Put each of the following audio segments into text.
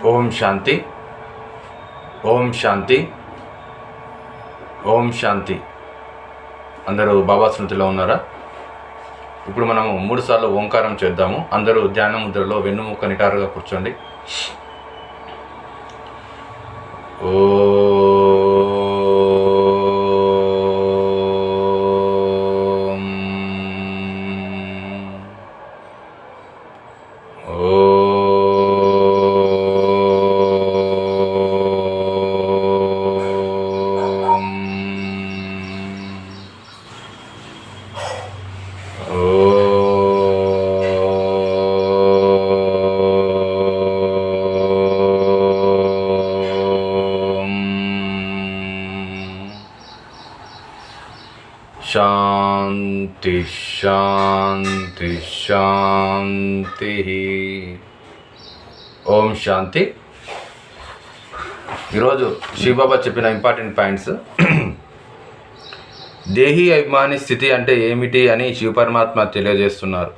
ఓం శాంతి, ఓం శాంతి, ఓం శాంతి. అందరూ బాబా స్మృతిలో ఉన్నారా? ఇప్పుడు మనము 3 సార్లు ఓంకారం చేద్దాము. అందరూ ధ్యాన ముద్రలో వెన్నుముక్క నిటారుగా కూర్చోండి. శాంతి శాంతి శాంతి. ఓం శాంతి. ఈరోజు శివబాబా చెప్పిన ఇంపార్టెంట్ పాయింట్స్. దేహీ అభిమాని స్థితి అంటే ఏమిటి అని శివపరమాత్మ తెలియజేస్తున్నారు.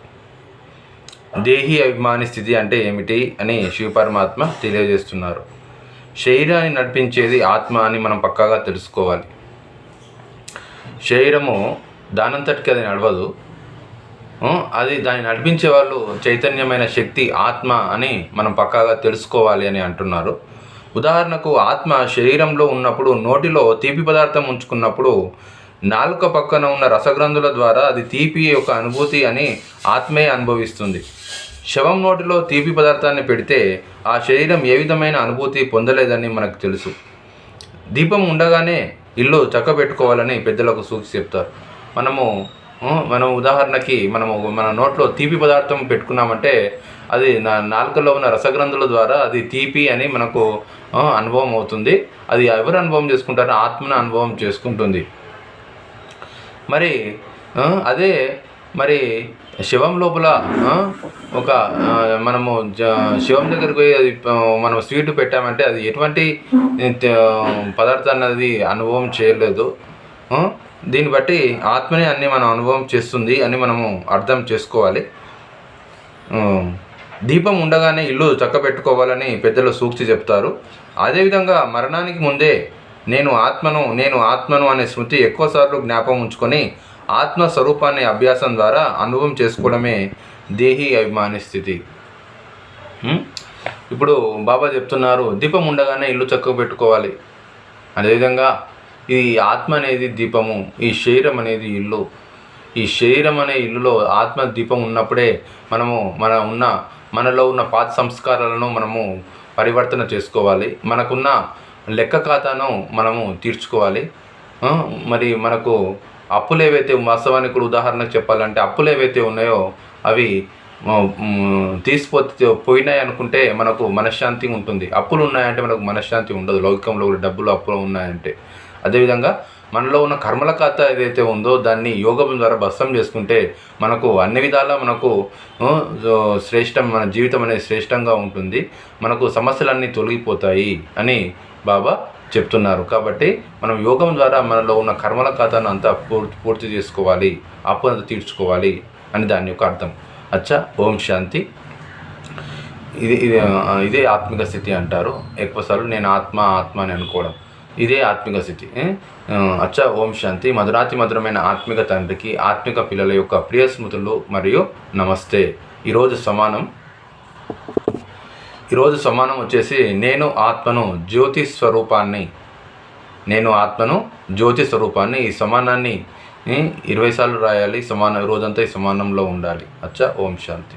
దేహీ అభిమాని స్థితి అంటే ఏమిటి అని శివపరమాత్మ తెలియజేస్తున్నారు. శరీరాన్ని నడిపించేది ఆత్మ అని మనం పక్కాగా తెలుసుకోవాలి. శరీరము దానంతటికి అది నడవదు. అది దాన్ని నడిపించే వాళ్ళు చైతన్యమైన శక్తి ఆత్మ అని మనం పక్కాగా తెలుసుకోవాలి అని అంటున్నారు. ఉదాహరణకు ఆత్మ శరీరంలో ఉన్నప్పుడు నోటిలో తీపి పదార్థం ఉంచుకున్నప్పుడు నాలుక పక్కన ఉన్న రసగ్రంథుల ద్వారా అది తీపి యొక్క అనుభూతి అని ఆత్మే అనుభవిస్తుంది. శవం నోటిలో తీపి పదార్థాన్ని పెడితే ఆ శరీరం ఏ విధమైన అనుభూతి పొందలేదని మనకు తెలుసు. దీపం ఉండగానే ఇల్లు చక్కబెట్టుకోవాలని పెద్దలకు సూచి చెప్తారు. మనం ఉదాహరణకి మన నోట్లో తీపి పదార్థం పెట్టుకున్నామంటే అది నాలుకలో ఉన్న రసగ్రంథుల ద్వారా అది తీపి అని మనకు అనుభవం అవుతుంది. అది ఎవరు అనుభవం చేసుకుంటారో ఆత్మను అనుభవం చేసుకుంటుంది. మరి అదే మరి శివం లోపల ఒక మనము శివం దగ్గరికి పోయి అది మనం స్వీట్ పెట్టామంటే అది ఎటువంటి పదార్థాన్ని అది అనుభవం చేయలేదు. దీన్ని బట్టి ఆత్మనే అన్నీ మనం అనుభవం చేస్తుంది అని మనము అర్థం చేసుకోవాలి. దీపం ఉండగానే ఇల్లు చక్కబెట్టుకోవాలని పెద్దలు సూక్తి చెప్తారు. అదేవిధంగా మరణానికి ముందే నేను ఆత్మను అనే స్మృతి ఎక్కువసార్లు జ్ఞాపకం ఉంచుకొని ఆత్మస్వరూపాన్ని అభ్యాసం ద్వారా అనుభవం చేసుకోవడమే దేహీ అభిమాని స్థితి. ఇప్పుడు బాబా చెప్తున్నారు, దీపం ఉండగానే ఇల్లు చక్కగా పెట్టుకోవాలి. అదేవిధంగా ఈ ఆత్మ అనేది దీపము, ఈ శరీరం అనేది ఇల్లు. ఈ శరీరం అనే ఇల్లులో ఆత్మ దీపం ఉన్నప్పుడే మనలో ఉన్న పాత సంస్కారాలను మనము పరివర్తన చేసుకోవాలి. మనకున్న లెక్క ఖాతాను మనము తీర్చుకోవాలి. మరి మనకు అప్పులు ఏవైతే, వాస్తవానికి కూడా ఉదాహరణకు చెప్పాలంటే అప్పులు ఏవైతే ఉన్నాయో అవి పోయినాయి అనుకుంటే మనకు మనశ్శాంతి ఉంటుంది. అప్పులు ఉన్నాయంటే మనకు మనశ్శాంతి ఉండదు. లౌకికంలో కూడా డబ్బులు అప్పులు ఉన్నాయంటే. అదేవిధంగా మనలో ఉన్న కర్మల ఖాతా ఏదైతే ఉందో దాన్ని యోగం ద్వారా భస్మం చేసుకుంటే మనకు అన్ని విధాలా మనకు మన జీవితం అనేది శ్రేష్టంగా ఉంటుంది. మనకు సమస్యలన్నీ తొలగిపోతాయి అని బాబా చెప్తున్నారు. కాబట్టి మనం యోగం ద్వారా మనలో ఉన్న కర్మల ఖాతాను అంతా పూర్తి చేసుకోవాలి, అప్పు అంతా తీర్చుకోవాలి అని దాని యొక్క అర్థం. అచ్చా, ఓం శాంతి. ఇదే ఆత్మిక స్థితి అంటారు. ఎక్కువసార్లు నేను ఆత్మ అని అనుకోవడం, ఇదే ఆత్మిక స్థితి. అచ్చా, ఓం శాంతి. మధురమైన ఆత్మిక తండ్రికి ఆత్మిక పిల్లల యొక్క ప్రియ స్మృతులు మరియు నమస్తే. ఈరోజు సమానం వచ్చేసి నేను ఆత్మను జ్యోతి స్వరూపాన్ని. ఈ సమానాన్ని 20 సార్లు రాయాలి. రోజంతా ఈ సమానంలో ఉండాలి. అచ్చా, ఓం శాంతి.